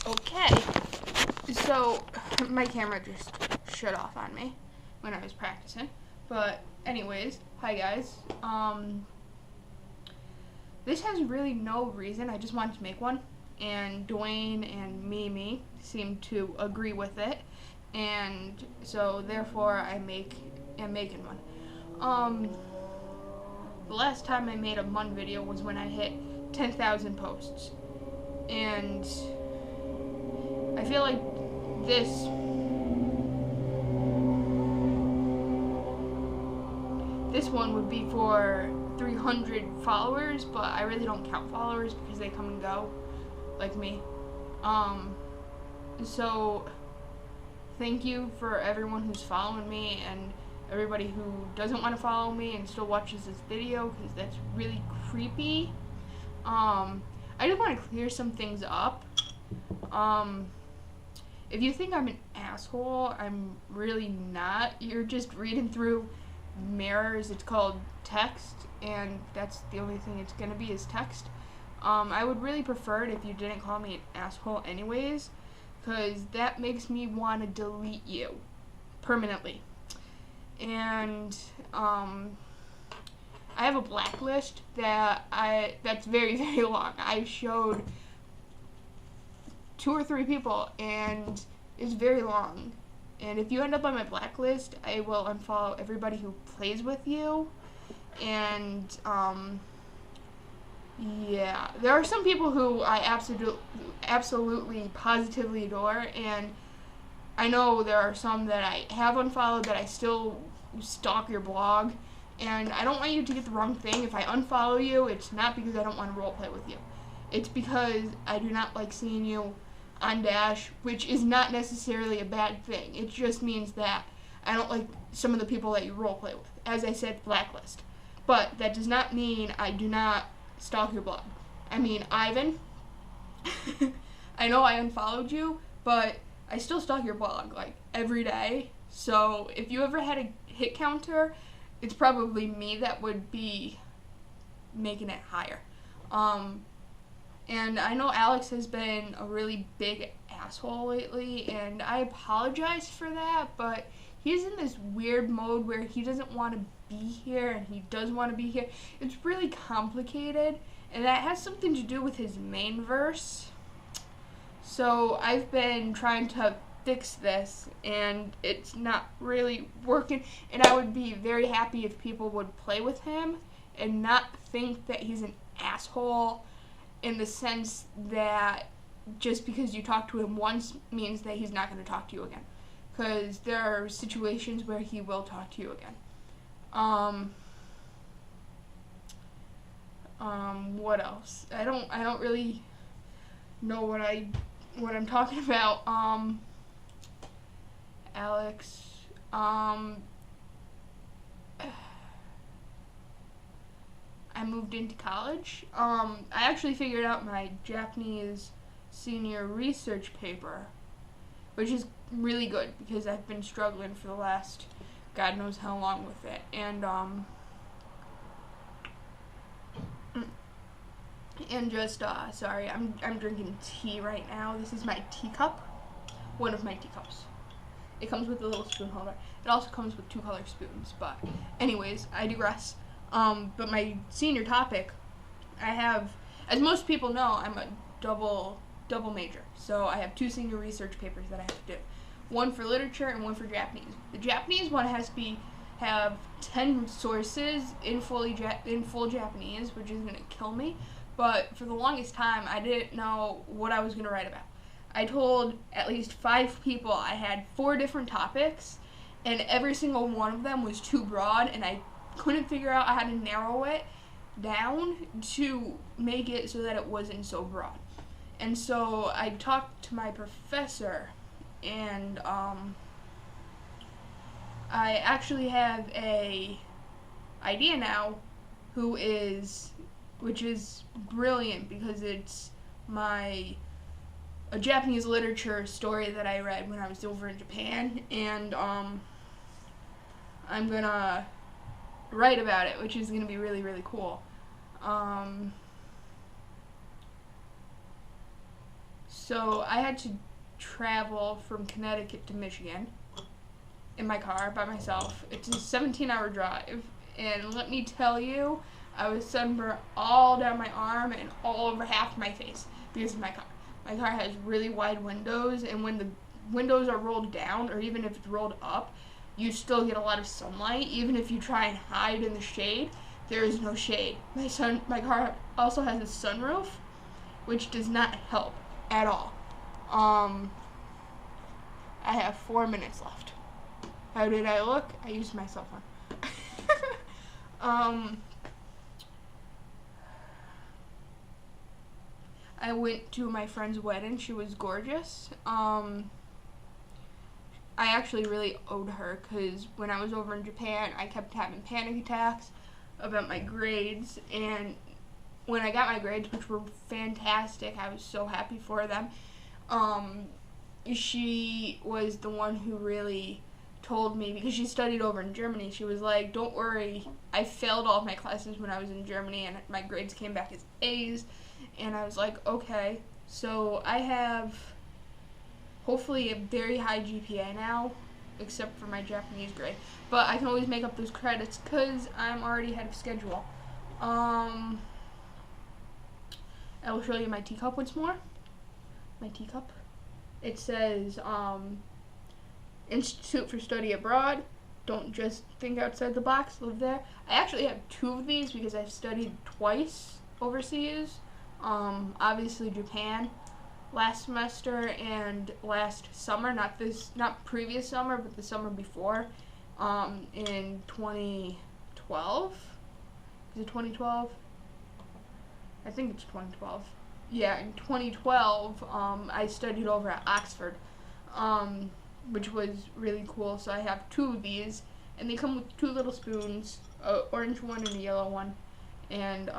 Okay, so my camera just shut off on me when I was practicing. But anyways, hi guys. This has really no reason. I just wanted to make one, and Dwayne and Mimi seem to agree with it, and so therefore am making one. The last time I made a Mun video was when I hit 10,000 posts, and I feel like this one would be for 300 followers, but I really don't count followers because they come and go, like me. So thank you for everyone who's following me and everybody who doesn't want to follow me and still watches this video, because that's really creepy. I just want to clear some things up. If you think I'm an asshole, I'm really not. You're just reading through mirrors. It's called text, and that's the only thing it's gonna be is text. I would really prefer it if you didn't call me an asshole anyways, because that makes me want to delete you permanently. And I have a blacklist that's very, very long. I showed 2 or 3 people, and it's very long. And if you end up on my blacklist, I will unfollow everybody who plays with you. And yeah, there are some people who I absolutely, positively adore, and I know there are some that I have unfollowed that I still stalk your blog. And I don't want you to get the wrong thing. If I unfollow you, it's not because I don't want to roleplay with you. It's because I do not like seeing you on Dash, which is not necessarily a bad thing. It just means that I don't like some of the people that you roleplay with. As I said, blacklist. But that does not mean I do not stalk your blog. I mean, Ivan, I know I unfollowed you, but I still stalk your blog, like, every day. So if you ever had a hit counter, it's probably me that would be making it higher. And I know Alex has been a really big asshole lately, and I apologize for that, but he's in this weird mode where he doesn't want to be here, and he does want to be here. It's really complicated, and that has something to do with his main verse. So I've been trying to fix this, and it's not really working, and I would be very happy if people would play with him and not think that he's an asshole, in the sense that just because you talk to him once means that he's not going to talk to you again. Because there are situations where he will talk to you again. What else? I don't really know what I'm talking about. Alex. I moved into college. I actually figured out my Japanese senior research paper, which is really good because I've been struggling for the last God knows how long with it. And just sorry, I'm drinking tea right now. This is my teacup, one of my teacups. It comes with a little spoon holder. It also comes with 2 color spoons. But anyways, I digress. But my senior topic, I have, as most people know, I'm a double major. So I have 2 senior research papers that I have to do. One for literature and one for Japanese. The Japanese one has to have 10 sources in full Japanese, which is going to kill me. But for the longest time, I didn't know what I was going to write about. I told at least 5 people I had 4 different topics, and every single one of them was too broad, and I couldn't figure out how to narrow it down to make it so that it wasn't so broad. And so I talked to my professor, and I actually have a idea now, which is brilliant because it's a Japanese literature story that I read when I was over in Japan, and I'm gonna write about it, which is gonna be really, really cool. So I had to travel from Connecticut to Michigan in my car by myself. It's a 17-hour drive, and let me tell you, I was sunburned all down my arm and all over half my face because of my car. My car has really wide windows, and when the windows are rolled down, or even if it's rolled up, you still get a lot of sunlight. Even if you try and hide in the shade, there is no shade. My car also has a sunroof, which does not help at all. I have 4 minutes left. How did I look? I used my cell phone. I went to my friend's wedding. She was gorgeous. I actually really owed her because when I was over in Japan, I kept having panic attacks about my grades, and when I got my grades, which were fantastic, I was so happy for them. She was the one who really told me, because she studied over in Germany, she was like, don't worry, I failed all of my classes when I was in Germany, and my grades came back as A's, and I was like, okay. So I have hopefully a very high GPA now, except for my Japanese grade. But I can always make up those credits because I'm already ahead of schedule. I will show you my teacup once more. My teacup. It says, Institute for Study Abroad. Don't just think outside the box, live there. I actually have 2 of these because I've studied twice overseas. Obviously Japan last semester and last summer, not previous summer, but the summer before, in 2012. Is it 2012? I think it's 2012. Yeah, in 2012, I studied over at Oxford, which was really cool. So I have 2 of these, and they come with 2 little spoons, an orange one and a yellow one, and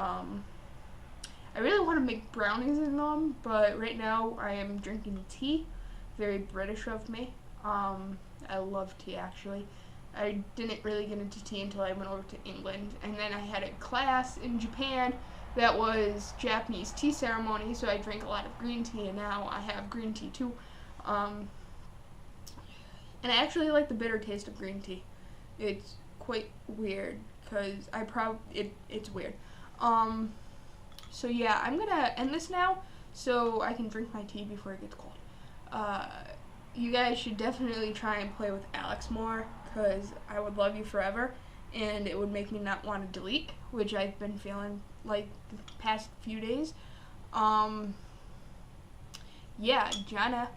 I really want to make brownies in them, but right now I am drinking tea. Very British of me. I love tea, actually. I didn't really get into tea until I went over to England, and then I had a class in Japan that was Japanese tea ceremony, so I drank a lot of green tea, and now I have green tea too. And I actually like the bitter taste of green tea. It's quite weird, because it's weird. So yeah, I'm gonna end this now so I can drink my tea before it gets cold. You guys should definitely try and play with Alex more, because I would love you forever, and it would make me not want to delete, which I've been feeling like the past few days. Yeah, Jana.